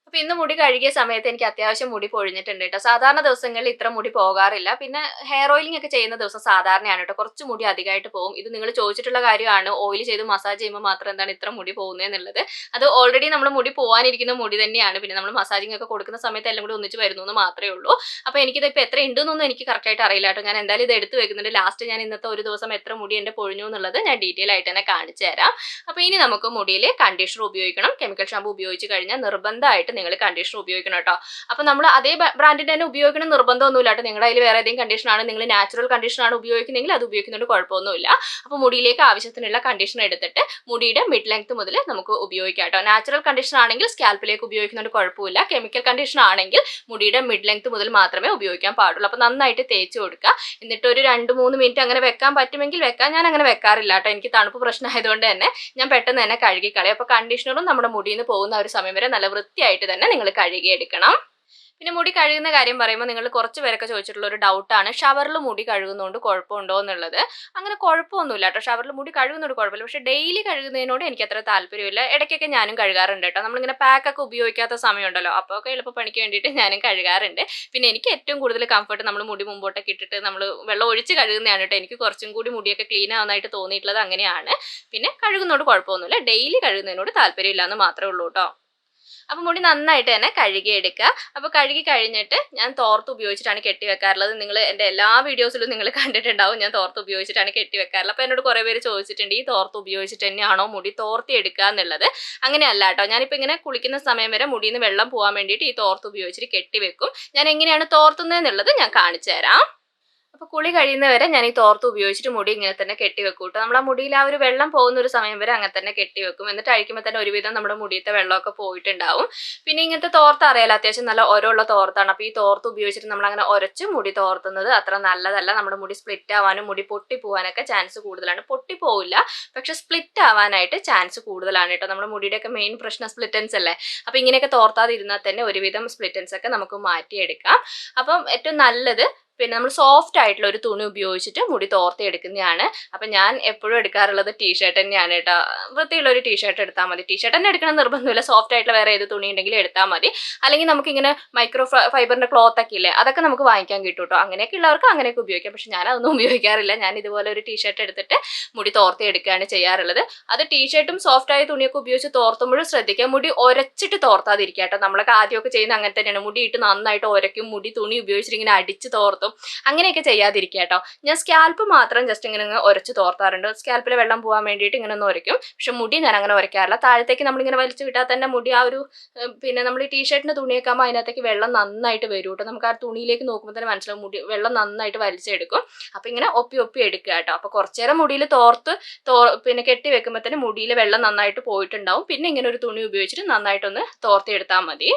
അപ്പോൾ ഇന്ന് മുടി കഴുകിയ സമയത്ത് എനിക്ക് അത്യാവശ്യം മുടി പൊഴിഞ്ഞിട്ടുണ്ട് കേട്ടോ. സാധാരണ ദിവസങ്ങളിൽ ഇത്ര മുടി പോകാറില്ല. പിന്നെ ഹെയർ ഓയിലിംഗ് ഒക്കെ ചെയ്യുന്ന ദിവസം സാധാരണയാണ് കേട്ടോ, കുറച്ച് മുടി അധികമായിട്ട് പോകും. ഇത് നിങ്ങൾ ചോദിച്ചിട്ടുള്ള കാര്യമാണ്, ഓയിൽ ചെയ്ത് മസാജ് ചെയ്യുമ്പോൾ മാത്രം എന്താണ് ഇത്ര മുടി പോകുന്നതെന്നുള്ളത്. അത് ഓൾറെഡി നമ്മൾ മുടി പോകാനിരിക്കുന്ന മുടി തന്നെയാണ്. പിന്നെ നമ്മൾ മസാജിങ് ഒക്കെ കൊടുക്കുന്ന സമയത്ത് എല്ലാം കൂടി ഒന്നിച്ച് വരുന്നു എന്ന് മാത്രമേ ഉള്ളൂ. അപ്പോൾ എനിക്കിത് ഇപ്പോൾ എത്ര ഉണ്ടെന്നൊന്നും എനിക്ക് കറക്റ്റായിട്ട് അറിയില്ല കേട്ടോ. ഞാൻ എന്തായാലും ഇത് എടുത്ത് വെക്കുന്നുണ്ട്. ലാസ്റ്റ് ഞാൻ ഇന്നത്തെ ഒരു ദിവസം എത്ര മുടി എൻ്റെ പൊഴിഞ്ഞു എന്നുള്ളത് ഞാൻ ഡീറ്റെയിൽ ആയിട്ട് തന്നെ കാണിച്ചു തരാം. അപ്പോൾ ഇനി നമുക്ക് മുടിയിൽ കണ്ടീഷണർ ഉപയോഗിക്കണം. കെമിക്കൽ ഷാമ്പു ഉപയോഗിച്ച് കഴിഞ്ഞാൽ നിർബന്ധമായിട്ട് നിങ്ങൾ കണ്ടീഷണർ ഉപയോഗിക്കണം കേട്ടോ. അപ്പോൾ നമ്മൾ അതേ ബ്രാൻഡിൻ്റെ തന്നെ ഉപയോഗിക്കണം നിർബന്ധമൊന്നുമില്ല കേട്ടോ. നിങ്ങളുടെ കയ്യിൽ വേറെ ഏതെങ്കിലും കണ്ടീഷനാണ്, നിങ്ങൾ നാച്ചുറൽ കണ്ടീഷനാണ് ഉപയോഗിക്കുന്നതെങ്കിൽ അത് ഉപയോഗിക്കുന്നതുകൊണ്ട് കുഴപ്പമൊന്നുമില്ല. അപ്പോൾ മുടിയിലേക്ക് ആവശ്യത്തിനുള്ള കണ്ടീഷണർ എടുത്തിട്ട് മുടിയുടെ മിഡ് ലെങ്ത് മുതൽ നമുക്ക് ഉപയോഗിക്കാം കേട്ടോ. നാച്ചുറൽ കണ്ടീഷണർ ആണെങ്കിൽ സ്കാൽപ്പിലേക്ക് ഉപയോഗിക്കുന്നതുകൊണ്ട് കുഴപ്പമില്ല. കെമിക്കൽ കണ്ടീഷണർ ആണെങ്കിൽ മുടിയുടെ മിഡ് ലെങ്ത് മുതൽ മാത്രമേ ഉപയോഗിക്കാൻ പാടുള്ളൂ. അപ്പോൾ നന്നായിട്ട് തേച്ച് കൊടുക്കുക. എന്നിട്ട് ഒരു 2-3 മിനിറ്റ് അങ്ങനെ വെക്കാൻ പറ്റുമെങ്കിൽ വെക്കാം. ഞാൻ അങ്ങനെ വെക്കാറില്ല കേട്ടോ. എനിക്ക് തണുപ്പ് പ്രശ്നമായതുകൊണ്ട് തന്നെ ഞാൻ പെട്ടെന്ന് തന്നെ കഴുകി കളയും. അപ്പോൾ കണ്ടീഷണറും നമ്മുടെ മുടിയിൽ നിന്ന് പോകുന്ന ഒരു സമയം വരെ നല്ല വൃത്തിയായിട്ട് തന്നെ നിങ്ങൾ കഴുകിയെടുക്കണം. പിന്നെ മുടി കഴുകുന്ന കാര്യം പറയുമ്പോൾ നിങ്ങൾ കുറച്ച് പേരൊക്കെ ചോദിച്ചിട്ടുള്ള ഒരു ഡൗട്ടാണ്, ഷവറിൽ മുടി കഴുകുന്നതുകൊണ്ട് കുഴപ്പമുണ്ടോ എന്നുള്ളത്. അങ്ങനെ കുഴപ്പമൊന്നുമില്ല കേട്ടോ, ഷവറിൽ മുടി കഴുകുന്നതുകൊണ്ട് കുഴപ്പമില്ല. പക്ഷേ ഡെയിലി കഴുകുന്നതിനോട് എനിക്ക് അത്ര താല്പര്യമില്ല. ഇടയ്ക്കൊക്കെ ഞാനും കഴുകാറുണ്ട് കേട്ടോ. നമ്മളിങ്ങനെ പാക്കൊക്കെ ഉപയോഗിക്കാത്ത സമയമുണ്ടല്ലോ, അപ്പോൾ ഒക്കെ എളുപ്പ പണിക്ക് വേണ്ടിയിട്ട് ഞാനും കഴുകാറുണ്ട്. പിന്നെ എനിക്ക് ഏറ്റവും കൂടുതൽ കംഫർട്ട് നമ്മൾ മുടി മുമ്പോട്ടൊക്കെ ഇട്ടിട്ട് നമ്മൾ വെള്ളം ഒഴിച്ച് കഴുകുന്നതാണ് കേട്ടോ. എനിക്ക് കുറച്ചും കൂടി മുടിയൊക്കെ ക്ലീൻ ആവുന്നതായിട്ട് തോന്നിയിട്ടുള്ളത് അങ്ങനെയാണ്. പിന്നെ കഴുകുന്നതോട് കുഴപ്പമൊന്നുമില്ല, ഡെയിലി കഴുകുന്നതിനോട് താല്പര്യമില്ല എന്ന് മാത്രമേ ഉള്ളൂ കേട്ടോ. അപ്പോൾ മുടി നന്നായിട്ട് തന്നെ കഴുകിയെടുക്കുക. അപ്പോൾ കഴുകി കഴിഞ്ഞിട്ട് ഞാൻ തോർത്ത് ഉപയോഗിച്ചിട്ടാണ് കെട്ടി വെക്കാറുള്ളത്. നിങ്ങൾ എൻ്റെ എല്ലാ വീഡിയോസിലും നിങ്ങൾ കണ്ടിട്ടുണ്ടാവും, ഞാൻ തോർത്ത് ഉപയോഗിച്ചിട്ടാണ് കെട്ടി വെക്കാറുള്ളത്. അപ്പോൾ എന്നോട് കുറേ പേര് ചോദിച്ചിട്ടുണ്ട്, ഈ തോർത്ത് ഉപയോഗിച്ചിട്ട് തന്നെയാണോ മുടി തോർത്തി എടുക്കുക എന്നുള്ളത്. അങ്ങനെയല്ല കേട്ടോ. ഞാനിപ്പോൾ ഇങ്ങനെ കുളിക്കുന്ന സമയം വരെ മുടിയിൽ നിന്ന് വെള്ളം പോകാൻ വേണ്ടിയിട്ട് ഈ തോർത്ത് ഉപയോഗിച്ചിട്ട് കെട്ടി വെക്കും. ഞാൻ എങ്ങനെയാണ് തോർത്തുന്നത് എന്നുള്ളത് ഞാൻ കാണിച്ചു തരാം. അപ്പോൾ കുളി കഴിയുന്നവരെ ഞാൻ ഈ തോർത്ത് ഉപയോഗിച്ചിട്ട് മുടി ഇങ്ങനെ തന്നെ കെട്ടി വെക്കും കേട്ടോ. നമ്മളെ മുടിയിൽ ആ ഒരു വെള്ളം പോകുന്ന ഒരു സമയം വരെ അങ്ങനെ തന്നെ കെട്ടി വെക്കും. എന്നിട്ട് അഴിക്കുമ്പോൾ തന്നെ ഒരുവിധം നമ്മുടെ മുടിയത്തെ വെള്ളമൊക്കെ പോയിട്ടുണ്ടാവും. പിന്നെ ഇങ്ങനത്തെ തോർത്ത് അറിയാലോ, അത്യാവശ്യം നല്ല ഒരയുള്ള തോർത്താണ്. അപ്പോൾ ഈ തോർത്ത് ഉപയോഗിച്ചിട്ട് നമ്മൾ അങ്ങനെ ഉരച്ച് മുടി തോർത്തുന്നത് അത്ര നല്ലതല്ല. നമ്മുടെ മുടി സ്പ്ലിറ്റ് ആവാനും മുടി പൊട്ടിപ്പോവാനൊക്കെ ചാൻസ് കൂടുതലാണ്. പൊട്ടിപ്പോവില്ല, പക്ഷെ സ്പ്ലിറ്റ് ആവാനായിട്ട് ചാൻസ് കൂടുതലാണ് കേട്ടോ. നമ്മുടെ മുടിയുടെയൊക്കെ മെയിൻ പ്രശ്നം സ്പ്ലിറ്റൻസ് അല്ലേ. അപ്പോൾ ഇങ്ങനെയൊക്കെ തോർത്താതിരുന്നാൽ തന്നെ ഒരുവിധം സ്പ്ലിറ്റൻസ് ഒക്കെ നമുക്ക് മാറ്റിയെടുക്കാം. അപ്പം ഏറ്റവും നല്ലത് പിന്നെ നമ്മൾ സോഫ്റ്റ് ആയിട്ടുള്ള ഒരു തുണി ഉപയോഗിച്ചിട്ട് മുടി തോർത്തി എടുക്കുന്നതാണ്. അപ്പം ഞാൻ എപ്പോഴും എടുക്കാറുള്ളത് ടീഷർട്ട് തന്നെയാണ് കേട്ടോ. വൃത്തിയുള്ള ഒരു ടീഷർട്ട് എടുത്താൽ മതി. ടീഷർട്ട് തന്നെ എടുക്കണം നിർബന്ധമില്ല, സോഫ്റ്റ് ആയിട്ടുള്ള വേറെ ഏത് തുണി ഉണ്ടെങ്കിലും എടുത്താൽ മതി. അല്ലെങ്കിൽ നമുക്കിങ്ങനെ മൈക്രോ ഫൈബറിൻ്റെ ക്ലോത്ത് ഒക്കെ ഇല്ലേ, അതൊക്കെ നമുക്ക് വാങ്ങിക്കാൻ കിട്ടും കേട്ടോ. അങ്ങനെയൊക്കെ ഉള്ളവർക്ക് അങ്ങനെയൊക്കെ ഉപയോഗിക്കാം. പക്ഷെ ഞാൻ അതൊന്നും ഉപയോഗിക്കാറില്ല. ഞാൻ ഇതുപോലെ ഒരു ടീഷർട്ട് എടുത്തിട്ട് മുടി തോർത്തി എടുക്കുകയാണ് ചെയ്യാറുള്ളത്. അത് ടീഷർട്ടും സോഫ്റ്റ് ആയ തുണിയൊക്കെ ഉപയോഗിച്ച് തോർത്തുമ്പോഴും ശ്രദ്ധിക്കുക, മുടി ഒരച്ചിട്ട് തോർത്താതിരിക്കുക കേട്ടോ. നമ്മളൊക്കെ ആദ്യമൊക്കെ ചെയ്യുന്ന അങ്ങനെ തന്നെയാണ്. മുടി ഇട്ട് നന്നായിട്ട് ഉരയ്ക്കും, മുടി തുണി ഉപയോഗിച്ചിട്ട് ഇങ്ങനെ അടിച്ച് തോർത്തും. തോർത്തും അങ്ങനെയൊക്കെ ചെയ്യാതിരിക്കുക കേട്ടോ. ഞാൻ സ്കാൽപ്പ് മാത്രം ജസ്റ്റ് ഇങ്ങനെ ഉരച്ച് തോർത്താറുണ്ട്. സ്കാൽപ്പിലെ വെള്ളം പോകാൻ വേണ്ടിയിട്ട് ഇങ്ങനെ ഒന്ന് ഉരയ്ക്കും. പക്ഷെ മുടി ഞാൻ അങ്ങനെ ഉരയ്ക്കാറില്ല. താഴത്തേക്ക് നമ്മളിങ്ങനെ വലിച്ചു വിട്ടാൽ തന്നെ മുടി ആ ഒരു പിന്നെ നമ്മൾ ഈ ടീഷർട്ടിൻ്റെ തുണിയൊക്കെ ആകുമ്പോൾ അതിനകത്തേക്ക് വെള്ളം നന്നായിട്ട് വരും കേട്ടോ. നമുക്ക് ആ തുണിയിലേക്ക് നോക്കുമ്പോൾ തന്നെ മനസ്സിലാവും മുടി വെള്ളം നന്നായിട്ട് വലിച്ചെടുക്കും. അപ്പോൾ ഇങ്ങനെ ഒപ്പി ഒപ്പി എടുക്കുക കേട്ടോ. അപ്പോൾ കുറച്ച് നേരം മുടിയിൽ പിന്നെ കെട്ടി വെക്കുമ്പോൾ തന്നെ മുടിയിൽ വെള്ളം നന്നായിട്ട് പോയിട്ടുണ്ടാവും. പിന്നെ ഇങ്ങനെ ഒരു തുണി ഉപയോഗിച്ചിട്ട് നന്നായിട്ടൊന്ന് തോർത്തിയെടുത്താൽ മതി.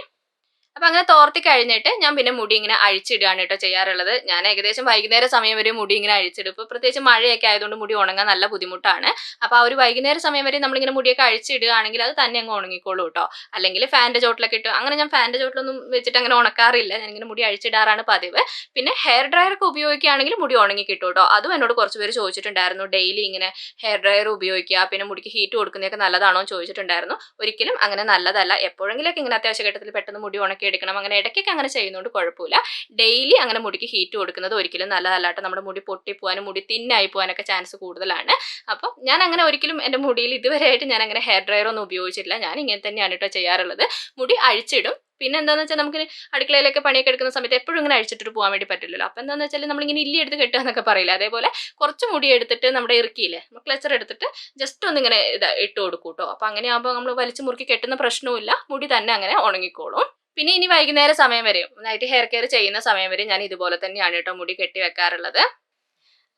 അപ്പൊ അങ്ങനെ തോർത്തി കഴിഞ്ഞിട്ട് ഞാൻ പിന്നെ മുടി ഇങ്ങനെ അഴിച്ചിടുകയാണ് കേട്ടോ ചെയ്യാറുള്ളത്. ഞാൻ ഏകദേശം വൈകുന്നേര സമയം വരെ മുടി ഇങ്ങനെ അഴിച്ചിടും. ഇപ്പോൾ പ്രത്യേകിച്ച് മഴയൊക്കെ ആയതുകൊണ്ട് മുടി ഉണങ്ങാൻ നല്ല ബുദ്ധിമുട്ടാണ്. അപ്പോൾ ആ ഒരു വൈകുന്നേര സമയം വരെ നമ്മളിങ്ങനെ മുടിയൊക്കെ അഴിച്ചിടുകയാണെങ്കിൽ അത് തന്നെ അങ്ങ് ഉണങ്ങിക്കോളൂ കേട്ടോ. അല്ലെങ്കിൽ ഫാനിൻ്റെ ചോട്ടിലൊക്കെ ഇട്ട് അങ്ങനെ ഞാൻ ഫാനിൻ്റെ ചോട്ടിലൊന്നും വെച്ചിട്ട് അങ്ങനെ ഉണക്കാറില്ല. ഞാനിങ്ങനെ മുടി അഴിച്ചിടാറാണ് പതിവ്. പിന്നെ ഹെയർ ഡ്രയർ ഒക്കെ ഉപയോഗിക്കുകയാണെങ്കിൽ മുടി ഉണങ്ങി കിട്ടും കേട്ടോ. അതും എന്നോട് കുറച്ച് പേര് ചോദിച്ചിട്ടുണ്ടായിരുന്നു. ഡെയിലി ഇങ്ങനെ ഹെയർ ഡ്രയർ ഉപയോഗിക്കുക, പിന്നെ മുടിക്ക് ഹീറ്റ് കൊടുക്കുന്നതൊക്കെ നല്ലതാണോ എന്ന് ചോദിച്ചിട്ടുണ്ടായിരുന്നു. ഒരിക്കലും അങ്ങനെ നല്ലതല്ല. എപ്പോഴെങ്കിലൊക്കെ ഇങ്ങനെ അത്യാവശ്യ ഘട്ടത്തിൽ പെട്ടെന്ന് മുടി ഉണക്കി എടുക്കണം. അങ്ങനെ ഇടയ്ക്കൊക്കെ അങ്ങനെ ചെയ്യുന്നതുകൊണ്ട് കുഴപ്പമില്ല. ഡെയിലി അങ്ങനെ മുടിക്ക് ഹീറ്റ് കൊടുക്കുന്നത് ഒരിക്കലും നല്ലതല്ല കേട്ടോ. നമ്മുടെ മുടി പൊട്ടിപ്പോവാനും മുടി തിന്നായി പോകാനൊക്കെ ചാൻസ് കൂടുതലാണ്. അപ്പോൾ ഞാൻ അങ്ങനെ ഒരിക്കലും എൻ്റെ മുടിയിൽ ഇതുവരെയായിട്ട് ഞാൻ അങ്ങനെ ഹെയർ ഡ്രയർ ഒന്നും ഉപയോഗിച്ചിട്ടില്ല. ഞാൻ ഇങ്ങനെ തന്നെയാണ് കേട്ടോ ചെയ്യാറുള്ളത്. മുടി അഴിച്ചിടും. പിന്നെ എന്താണെന്ന് വെച്ചാൽ നമുക്ക് അടുക്കളയിലൊക്കെ പണിയൊക്കെ എടുക്കുന്ന സമയത്ത് എപ്പോഴും ഇങ്ങനെ അഴിച്ചിട്ട് പോകാൻ വേണ്ടി പറ്റില്ലല്ലോ. അപ്പോൾ എന്താണെന്ന് വെച്ചാൽ നമ്മളിങ്ങനെ ഇല്ലി എടുത്ത് കെട്ടുക എന്നൊക്കെ പറയില്ല. അതേപോലെ കുറച്ച് മുടി എടുത്തിട്ട് നമ്മുടെ ഇറുക്കിയില്ലേ ക്ലച്ചർ എടുത്തിട്ട് ജസ്റ്റ് ഒന്നിങ്ങനെ ഇട്ട് കൊടുക്കും കേട്ടോ. അപ്പോൾ അങ്ങനെ ആകുമ്പോൾ നമ്മൾ വലിച്ചു മുറുക്കി കെട്ടുന്ന പ്രശ്നവുമില്ല. മുടി തന്നെ അങ്ങനെ ഉണങ്ങിക്കോളും. പിന്നെ ഇനി വൈകുന്നേര സമയം വരെയും നൈറ്റ് ഹെയർ കെയർ ചെയ്യുന്ന സമയം വരെ ഞാൻ ഇതുപോലെ തന്നെയാണ് കേട്ടോ മുടി കെട്ടി വെക്കാറുള്ളത്.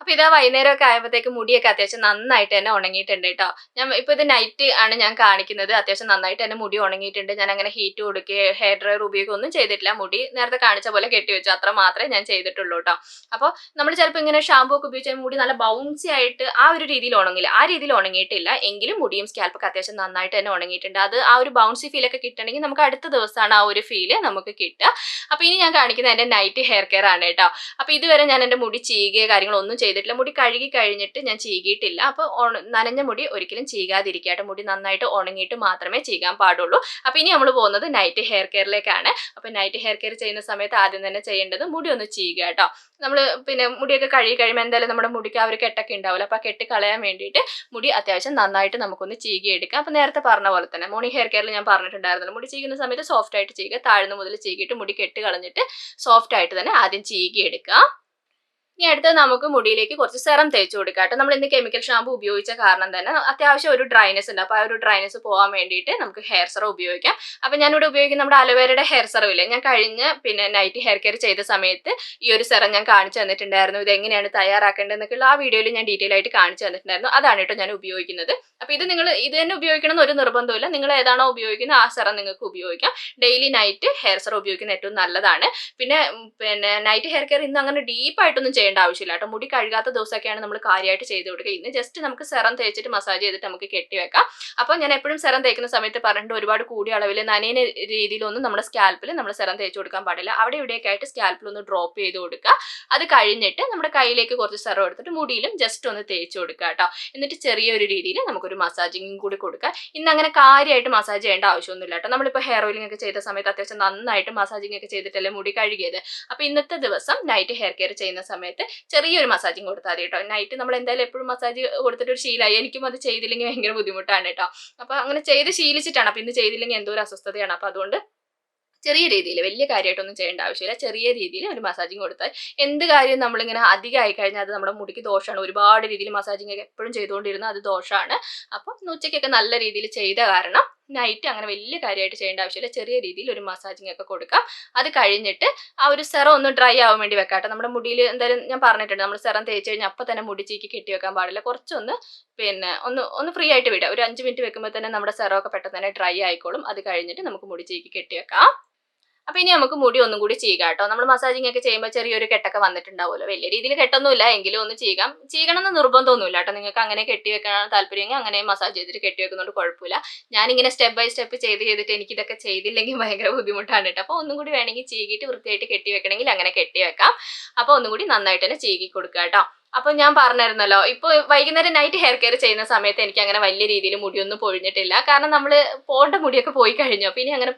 അപ്പോൾ ഇതാ വൈകുന്നേരമൊക്കെ ആയപ്പോഴത്തേക്ക് മുടിയൊക്കെ അത്യാവശ്യം നന്നായിട്ട് തന്നെ ഉണങ്ങിയിട്ടുണ്ട് കേട്ടോ. ഞാൻ ഇപ്പോൾ ഇത് നൈറ്റ് ആണ് ഞാൻ കാണിക്കുന്നത്. അത്യാവശ്യം നന്നായിട്ട് തന്നെ മുടി ഉണങ്ങിയിട്ടുണ്ട്. ഞാൻ അങ്ങനെ ഹീറ്റ് കൊടുക്കുകയോ ഹെയർ ഡ്രയർ ഉപയോഗിക്കുകയോ ഒന്നും ചെയ്തിട്ടില്ല. മുടി നേരത്തെ കാണിച്ച പോലെ കെട്ടി വെച്ചു, അത്ര മാത്രമേ ഞാൻ ചെയ്തിട്ടുള്ളൂ കേട്ടോ. അപ്പോൾ നമ്മൾ ചിലപ്പോൾ ഇങ്ങനെ ഷാമ്പൂ ഒക്കെ ഉപയോഗിച്ചാൽ മുടി നല്ല ബൗൺസി ആയിട്ട് ആ ഒരു രീതിയിൽ ഉണങ്ങില്ല. ആ രീതിയിൽ ഉണങ്ങിയിട്ടില്ല. എങ്കിലും മുടിയും സ്കാൽപ്പൊക്കെ അത്യാവശ്യം നന്നായിട്ട് തന്നെ ഉണങ്ങിയിട്ടുണ്ട്. അത് ആ ഒരു ബൗൺസി ഫീലൊക്കെ കിട്ടണമെങ്കിൽ നമുക്ക് അടുത്ത ദിവസമാണ് ആ ഒരു ഫീല് നമുക്ക് കിട്ടുക. അപ്പോൾ ഇനി ഞാൻ കാണിക്കുന്നത് എൻ്റെ നൈറ്റ് ഹെയർ കെയർ ആണ് കേട്ടോ. അപ്പോൾ ഇതുവരെ ഞാൻ എൻ്റെ മുടി ചീകിയ കാര്യങ്ങളൊന്നും ചെയ്തിട്ടില്ല. മുടി കഴുകി കഴിഞ്ഞിട്ട് ഞാൻ ചീകിയിട്ടില്ല. അപ്പോൾ നനഞ്ഞ മുടി ഒരിക്കലും ചീകാതിരിക്കട്ടെ. മുടി നന്നായിട്ട് ഉണങ്ങിയിട്ട് മാത്രമേ ചീകാൻ പാടുള്ളൂ. അപ്പോൾ ഇനി നമ്മൾ പോകുന്നത് നൈറ്റ് ഹെയർ കെയറിലേക്കാണ്. അപ്പോൾ നൈറ്റ് ഹെയർ കെയർ ചെയ്യുന്ന സമയത്ത് ആദ്യം തന്നെ ചെയ്യേണ്ടത് മുടി ഒന്ന് ചീകുക കേട്ടോ. നമ്മൾ പിന്നെ മുടിയൊക്കെ കഴുകി കഴിയുമ്പോൾ എന്തായാലും നമ്മുടെ മുടിക്ക് ആ ഒരു കെട്ടൊക്കെ ഉണ്ടാവില്ല. അപ്പോൾ ആ കെട്ട് കളയാൻ വേണ്ടിയിട്ട് മുടി അത്യാവശ്യം നന്നായിട്ട് നമുക്കൊന്ന് ചീകിയെടുക്കാം. അപ്പോൾ നേരത്തെ പറഞ്ഞ പോലെ തന്നെ മോർണിംഗ് ഹെയർ കെയറിൽ ഞാൻ പറഞ്ഞിട്ടുണ്ടായിരുന്നല്ലോ, മുടി ചീകുന്ന സമയത്ത് സോഫ്റ്റ് ആയിട്ട് ചീകുക. താഴ്ന്നു മുതൽ ചീകിയിട്ട് മുടി കെട്ട് കളഞ്ഞിട്ട് സോഫ്റ്റ് ആയിട്ട് തന്നെ ആദ്യം ചീകിയെടുക്കുക. ഇനി അടുത്തത് നമുക്ക് മുടിയിലേക്ക് കുറച്ച് സെറം തേച്ച് കൊടുക്കാം കേട്ടോ. നമ്മൾ ഇന്ന് കെമിക്കൽ ഷാമ്പു ഉപയോഗിച്ച കാരണം തന്നെ അത്യാവശ്യം ഒരു ഡ്രൈനെസ് ഉണ്ട്. അപ്പോൾ ആ ഒരു ഡ്രൈനെസ് പോകാൻ വേണ്ടിയിട്ട് നമുക്ക് ഹെയർ സെറം ഉപയോഗിക്കാം. അപ്പോൾ ഞാനിവിടെ ഉപയോഗിക്കുന്ന നമ്മുടെ അലോവേരയുടെ ഹെയർ സെറം ഇല്ലേ, ഞാൻ കഴിഞ്ഞ പിന്നെ നൈറ്റ് ഹെയർ കെയർ ചെയ്ത സമയത്ത് ഈ ഒരു സെറം ഞാൻ കാണിച്ചു തന്നിട്ടുണ്ടായിരുന്നു. ഇത് എങ്ങനെയാണ് തയ്യാറാക്കേണ്ടതെന്നൊക്കെയുള്ള ആ വീഡിയോയിൽ ഞാൻ ഡീറ്റെയിൽ ആയിട്ട് കാണിച്ചു തന്നിട്ടുണ്ടായിരുന്നു. അതാണ് കേട്ടോ ഞാൻ ഉപയോഗിക്കുന്നത്. അപ്പോൾ ഇത് തന്നെ ഉപയോഗിക്കണം എന്നൊരു നിർബന്ധമില്ല. നിങ്ങൾ ഏതാണോ ഉപയോഗിക്കുന്നത് ആ സെറം നിങ്ങൾക്ക് ഉപയോഗിക്കാം. ഡെയിലി നൈറ്റ് ഹെയർ സെറം ഉപയോഗിക്കുന്നത് ഏറ്റവും നല്ലതാണ്. പിന്നെ നൈറ്റ് ഹെയർ കെയർ ഇന്ന് അങ്ങനെ ഡീപ്പായിട്ടൊന്നും ചെയ്യേണ്ട ആവശ്യമില്ല കേട്ടോ. മുടി കഴുകാത്ത ദിവസമൊക്കെയാണ് നമ്മൾ കാര്യമായിട്ട് ചെയ്ത് കൊടുക്കുക. ഇന്ന് ജസ്റ്റ് നമുക്ക് സെറം തേച്ചിട്ട് മസാജ് ചെയ്തിട്ട് നമുക്ക് കെട്ടിവെക്കാം. അപ്പോൾ ഞാൻ എപ്പോഴും സെറം തേക്കുന്ന സമയത്ത് പറഞ്ഞിട്ട് ഒരുപാട് കൂടിയ അളവിൽ നനയുന്ന രീതിയിലൊന്നും നമ്മുടെ സ്കാൽപ്പിൽ നമ്മൾ സെറം തേച്ച് കൊടുക്കാൻ പാടില്ല. അവിടെ ഇവിടെയൊക്കെ ആയിട്ട് സ്കാൽപ്പിൽ ഒന്ന് ഡ്രോപ്പ് ചെയ്ത് കൊടുക്കുക. അത് കഴിഞ്ഞിട്ട് നമ്മുടെ കയ്യിലേക്ക് കുറച്ച് സെറം എടുത്തിട്ട് മുടിയിലും ജസ്റ്റ് ഒന്ന് തേച്ച് കൊടുക്കുക കേട്ടോ. എന്നിട്ട് ചെറിയൊരു രീതിയിൽ നമുക്കൊരു മസാജിങ്ങും കൂടി കൊടുക്കുക. ഇന്ന് അങ്ങനെ കാര്യമായിട്ട് മസാജ് ചെയ്യേണ്ട ആവശ്യമൊന്നുമില്ല കേട്ടോ. നമ്മളിപ്പോൾ ഹെയർ ഓയിലിംഗ് ഒക്കെ ചെയ്ത സമയത്ത് അത്യാവശ്യം നന്നായിട്ട് മസാജിങ് ഒക്കെ ചെയ്തിട്ടല്ലേ മുടി കഴുകിയത്. അപ്പോൾ ഇന്നത്തെ ദിവസം നൈറ്റ് ഹെയർ കെയർ ചെയ്യുന്ന സമയത്ത് ചെറിയൊരു മസാജിങ് കൊടുത്താൽ മതി കേട്ടോ. നൈറ്റ് നമ്മൾ എന്തായാലും എപ്പോഴും മസാജ് കൊടുത്തിട്ട് ഒരു ശീലമായി. എനിക്കും അത് ചെയ്തില്ലെങ്കിൽ ഭയങ്കര ബുദ്ധിമുട്ടാണ് കേട്ടോ. അപ്പോൾ അങ്ങനെ ചെയ്ത് ശീലിച്ചിട്ടാണ്. അപ്പോൾ ഇന്ന് ചെയ്തില്ലെങ്കിൽ എന്തോ ഒരു അസ്വസ്ഥതയാണ്. അപ്പോൾ അതുകൊണ്ട് ചെറിയ രീതിയിൽ, വലിയ കാര്യമായിട്ടൊന്നും ചെയ്യേണ്ട ആവശ്യമില്ല. ചെറിയ രീതിയിൽ ഒരു മസാജിങ് കൊടുത്താൽ എന്ത് കാര്യം നമ്മളിങ്ങനെ അധികമായി കഴിഞ്ഞാൽ അത് നമ്മുടെ മുടിക്ക് ദോഷമാണ്. ഒരുപാട് രീതിയിൽ മസാജിങ് ഒക്കെ എപ്പോഴും ചെയ്തുകൊണ്ടിരുന്നത് അത് ദോഷമാണ്. അപ്പോൾ ഉച്ചയ്ക്കൊക്കെ നല്ല രീതിയിൽ ചെയ്ത കാരണം നൈറ്റ് അങ്ങനെ വലിയ കാര്യമായിട്ട് ചെയ്യേണ്ട ആവശ്യമില്ല. ചെറിയ രീതിയിൽ ഒരു മസാജിങ് ഒക്കെ കൊടുക്കാം. അത് കഴിഞ്ഞിട്ട് ആ ഒരു സെറം ഒന്ന് ഡ്രൈ ആവാൻ വേണ്ടി വെക്കാട്ടെ. നമ്മുടെ മുടിയിൽ എന്തായാലും ഞാൻ പറഞ്ഞിട്ടുണ്ട്, നമ്മൾ സെറം തേച്ച് കഴിഞ്ഞാൽ അപ്പം തന്നെ മുടി ചീക്കി കെട്ടി വെക്കാൻ പാടില്ല. കുറച്ചൊന്ന് ഒന്ന് ഫ്രീ ആയിട്ട് വിടുക. ഒരു 5 മിനിറ്റ് വെക്കുമ്പോൾ തന്നെ നമ്മുടെ സെറം ഒക്കെ പെട്ടെന്ന് തന്നെ ഡ്രൈ ആയിക്കോളും. അത് കഴിഞ്ഞിട്ട് നമുക്ക് മുടി ചീക്കി കെട്ടി വെക്കാം. അപ്പോൾ ഇനി നമുക്ക് മുടി ഒന്നും കൂടി ചെയ്യുക കേട്ടോ. നമ്മൾ മസാജിങ് ഒക്കെ ചെയ്യുമ്പോൾ ചെറിയൊരു കെട്ടൊക്കെ വന്നിട്ടുണ്ടാവുമല്ലോ. വലിയ രീതിയിൽ കെട്ടൊന്നുമില്ല, എങ്കിലും ഒന്ന് ചെയ്യണം എന്ന് നിർബന്ധമൊന്നുമില്ല കേട്ടോ. നിങ്ങൾക്ക് അങ്ങനെ കെട്ടി വെക്കാൻ താല്പര്യമെങ്കിൽ അങ്ങനെ മസാജ് ചെയ്തിട്ട് കെട്ടി വെക്കുന്നതുകൊണ്ട് കുഴപ്പമില്ല. ഞാനിങ്ങനെ സ്റ്റെപ്പ് ബൈ സ്റ്റെപ്പ് ചെയ്തിട്ട് എനിക്കിതൊക്കെ ചെയ്തില്ലെങ്കിൽ ഭയങ്കര ബുദ്ധിമുട്ടാണ് കേട്ടോ. അപ്പോൾ ഒന്നും കൂടി വേണമെങ്കിൽ ചീകിയിട്ട് വൃത്തിയായിട്ട് കെട്ടി വെക്കണമെങ്കിൽ അങ്ങനെ കെട്ടി വെക്കാം. അപ്പോൾ ഒന്നും കൂടി നന്നായിട്ട് തന്നെ ചീകി കൊടുക്കുക കേട്ടോ. അപ്പൊ ഞാൻ പറഞ്ഞിരുന്നല്ലോ, ഇപ്പൊ വൈകുന്നേരം നൈറ്റ് ഹെയർ കെയർ ചെയ്യുന്ന സമയത്ത് എനിക്ക് അങ്ങനെ വലിയ രീതിയിൽ മുടിയൊന്നും പൊഴിഞ്ഞിട്ടില്ല. കാരണം നമ്മള് പോണ്ട മുടിയൊക്കെ പോയി കഴിഞ്ഞു. അപ്പൊ ഇനി അങ്ങനെ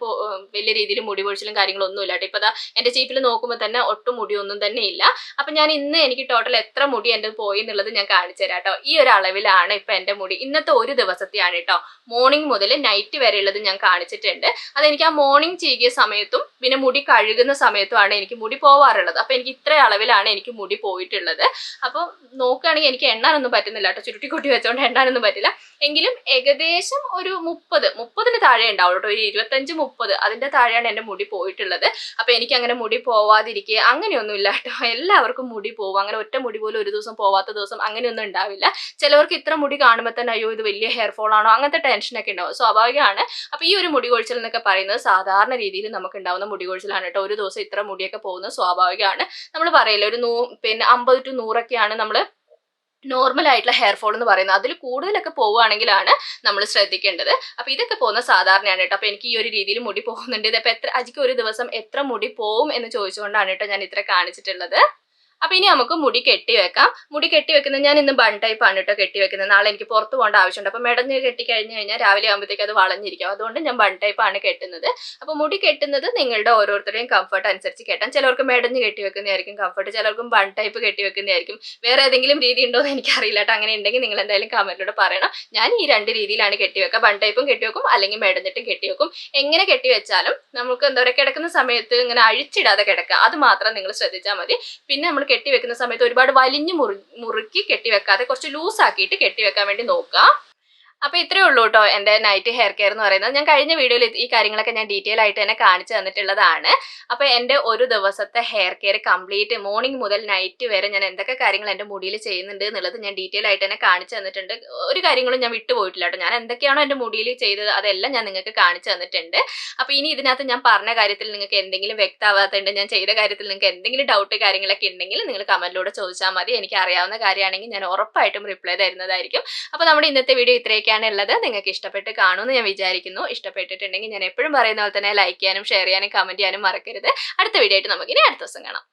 വലിയ രീതിയിൽ മുടി പൊഴിച്ചിലും കാര്യങ്ങളൊന്നും ഇല്ല കേട്ടോ. ഇപ്പൊ ദാ എന്റെ ചീപ്പിൽ നോക്കുമ്പോൾ തന്നെ ഒട്ടും മുടിയൊന്നും തന്നെ ഇല്ല. അപ്പൊ ഞാൻ ഇന്ന് എനിക്ക് ടോട്ടൽ എത്ര മുടി എന്റെ പോയി എന്നുള്ളത് ഞാൻ കാണിച്ചു തരാം കേട്ടോ. ഈ ഒരു അളവിലാണ് ഇപ്പൊ എന്റെ മുടി. ഇന്നത്തെ ഒരു ദിവസത്തെയാണ് കേട്ടോ. മോർണിംഗ് മുതൽ നൈറ്റ് വരെ ഉള്ളത് ഞാൻ കാണിച്ചിട്ടുണ്ട്. അതെനിക്ക് ആ മോർണിംഗ് ചീകിയ സമയത്തും പിന്നെ മുടി കഴുകുന്ന സമയത്തുമാണ് എനിക്ക് മുടി പോവാറുള്ളത്. അപ്പൊ എനിക്ക് ഇത്ര അളവിലാണ് എനിക്ക് മുടി പോയിട്ടുള്ളത്. അപ്പൊ നോക്കുകയാണെങ്കിൽ എനിക്ക് എണ്ണാനൊന്നും പറ്റുന്നില്ല കേട്ടോ. ചുരുട്ടിക്കുട്ടി വെച്ചോണ്ട് എണ്ണാനൊന്നും പറ്റില്ല. എങ്കിലും ഏകദേശം ഒരു 30-30ന് താഴെ ഉണ്ടാവുള്ളൂ കേട്ടോ. ഒരു 25-30 അതിന്റെ താഴെയാണ് എന്റെ മുടി പോയിട്ടുള്ളത്. അപ്പൊ എനിക്ക് അങ്ങനെ മുടി പോവാതിരിക്കുക അങ്ങനെയൊന്നും ഇല്ല കേട്ടോ. എല്ലാവർക്കും മുടി പോവും. അങ്ങനെ ഒറ്റ മുടി പോലും ഒരു ദിവസം പോവാത്ത ദിവസം അങ്ങനെയൊന്നും ഉണ്ടാവില്ല. ചിലവർക്ക് ഇത്ര മുടി കാണുമ്പോൾ തന്നെ അയ്യോ ഇത് വലിയ ഹെയർ ഫോൾ ആണോ അങ്ങനത്തെ ടെൻഷനൊക്കെ ഉണ്ടാവും. സ്വാഭാവികമാണ്. അപ്പൊ ഈ ഒരു മുടി കൊഴിച്ചിൽ എന്നൊക്കെ പറയുന്നത് സാധാരണ രീതിയിൽ നമുക്ക് ഉണ്ടാവുന്ന മുടി കൊഴിച്ചിലാണ് കേട്ടോ. ഒരു ദിവസം ഇത്ര മുടിയൊക്കെ പോകുന്നത് സ്വാഭാവികമാണ്. നമ്മൾ പറയില്ല ഒരു 50 to 100 നമ്മൾ നോർമൽ ആയിട്ടുള്ള ഹെയർ ഫോൾ എന്ന് പറയുന്നത്. അതിൽ കൂടുതലൊക്കെ പോവുകയാണെങ്കിലാണ് നമ്മൾ ശ്രദ്ധിക്കേണ്ടത്. അപ്പൊ ഇതൊക്കെ പോകുന്ന സാധാരണയാണ് കേട്ടോ. അപ്പൊ എനിക്ക് ഈ ഒരു രീതിയിൽ മുടി പോകുന്നുണ്ട്. ഇതിപ്പോ അജിക്ക് ഒരു ദിവസം എത്ര മുടി പോവും എന്ന് ചോദിച്ചുകൊണ്ടാണ് കേട്ടോ ഞാൻ ഇത്ര കാണിച്ചിട്ടുള്ളത്. അപ്പൊ ഇനി നമുക്ക് മുടി കെട്ടി വെക്കാം. മുടി കെട്ടി വെക്കുന്നത് ഞാൻ ഇന്ന് ബൺ ടൈപ്പ് ആണ് കേട്ടോ കെട്ടി വെക്കുന്നത്. നാളെ എനിക്ക് പുറത്ത് പോകേണ്ട ആവശ്യമുണ്ട്. അപ്പൊ മെടഞ്ഞ് കെട്ടി കഴിഞ്ഞ് കഴിഞ്ഞാൽ രാവിലെ ആകുമ്പോഴത്തേക്ക് അത് വളഞ്ഞിരിക്കും. അതുകൊണ്ട് ഞാൻ ബൺ ടൈപ്പ് ആണ് കെട്ടുന്നത്. അപ്പൊ മുടി കെട്ടുന്നത് നിങ്ങളുടെ ഓരോരുത്തരുടെയും കംഫർട്ട് അനുസരിച്ച് കെട്ടാം. ചിലർക്ക് മെടഞ്ഞ് കെട്ടി വെക്കുന്നതായിരിക്കും കംഫർട്ട്, ചിലർക്കും ബൺ ടൈപ്പ് കെട്ടി വെക്കുന്നതായിരിക്കും. വേറെ ഏതെങ്കിലും രീതി ഉണ്ടോ എന്ന് എനിക്കറിയില്ല കേട്ടോ. അങ്ങനെ ഉണ്ടെങ്കിൽ നിങ്ങൾ എന്തായാലും കമന്റിലൂടെ പറയണം. ഞാൻ ഈ 2 രീതിയിലാണ് കെട്ടി വെക്കുക. ബൺ ടൈപ്പും കെട്ടി വെക്കും, അല്ലെങ്കിൽ മെടഞ്ഞിട്ടും കെട്ടി വെക്കും. എങ്ങനെ കെട്ടി വെച്ചാലും നമുക്ക് എന്താ പറയുക, കിടക്കുന്ന സമയത്ത് ഇങ്ങനെ അഴിച്ചിടാതെ കിടക്കുക. അത് മാത്രം നിങ്ങൾ ശ്രദ്ധിച്ചാൽ മതി. പിന്നെ നമ്മൾ കെട്ടി വെക്കുന്ന സമയത്ത് ഒരുപാട് വലിഞ്ഞു മുറുക്കി കെട്ടി വെക്കാതെ കുറച്ച് ലൂസ് ആക്കിയിട്ട് കെട്ടി വെക്കാൻ വേണ്ടി നോക്കുക. അപ്പൊ ഇത്രയേ ഉള്ളൂ കേട്ടോ എന്റെ നൈറ്റ് ഹെയർ കെയർ എന്ന് പറയുന്നത്. ഞാൻ കഴിഞ്ഞ വീഡിയോയിൽ ഈ കാര്യങ്ങളൊക്കെ ഞാൻ ഡീറ്റെയിൽ ആയിട്ട് തന്നെ കാണിച്ചു തന്നിട്ടുള്ളതാണ്. അപ്പൊ എന്റെ ഒരു ദിവസത്തെ ഹെയർ കെയർ കംപ്ലീറ്റ് മോർണിംഗ് മുതൽ നൈറ്റ് വരെ ഞാൻ എന്തൊക്കെ കാര്യങ്ങൾ എന്റെ മുടിയിൽ ചെയ്യുന്നുണ്ട് എന്നുള്ളത് ഞാൻ ഡീറ്റെയിൽ ആയിട്ട് തന്നെ കാണിച്ചു തന്നിട്ടുണ്ട്. ഒരു കാര്യങ്ങളും ഞാൻ വിട്ടുപോയിട്ടില്ല കേട്ടോ. ഞാൻ എന്തൊക്കെയാണോ എന്റെ മുടിയിൽ ചെയ്തത് അതെല്ലാം ഞാൻ നിങ്ങൾക്ക് കാണിച്ചു തന്നിട്ടുണ്ട്. അപ്പൊ ഇനി ഇതിനകത്ത് ഞാൻ പറഞ്ഞ കാര്യത്തിൽ നിങ്ങൾക്ക് എന്തെങ്കിലും വ്യക്തമാവാത്തുണ്ട്, ഞാൻ ചെയ്ത കാര്യത്തിൽ നിങ്ങൾക്ക് എന്തെങ്കിലും ഡൗട്ട് കാര്യങ്ങളൊക്കെ ഉണ്ടെങ്കിൽ നിങ്ങൾ കമന്റിലൂടെ ചോദിച്ചാൽ മതി. എനിക്ക് അറിയാവുന്ന കാര്യമാണെങ്കിൽ ഞാൻ ഉറപ്പായിട്ടും റിപ്ലൈ തരുന്നതായിരിക്കും. അപ്പൊ നമ്മുടെ ഇന്നത്തെ വീഡിയോ ഇത്രയൊക്കെ ഉള്ളത്. നിങ്ങൾക്ക് ഇഷ്ടപ്പെട്ട് കാണുമെന്ന് ഞാൻ വിചാരിക്കുന്നു. ഇഷ്ടപ്പെട്ടിട്ടുണ്ടെങ്കിൽ ഞാൻ എപ്പോഴും പറയുന്ന പോലെ തന്നെ ലൈക്ക് ചെയ്യാനും ഷെയർ ചെയ്യാനും കമന്റ് ചെയ്യാനും മറക്കരുത്. അടുത്ത വീഡിയോ ആയിട്ട് നമുക്കിനി അടുത്ത ദിവസം കാണാം.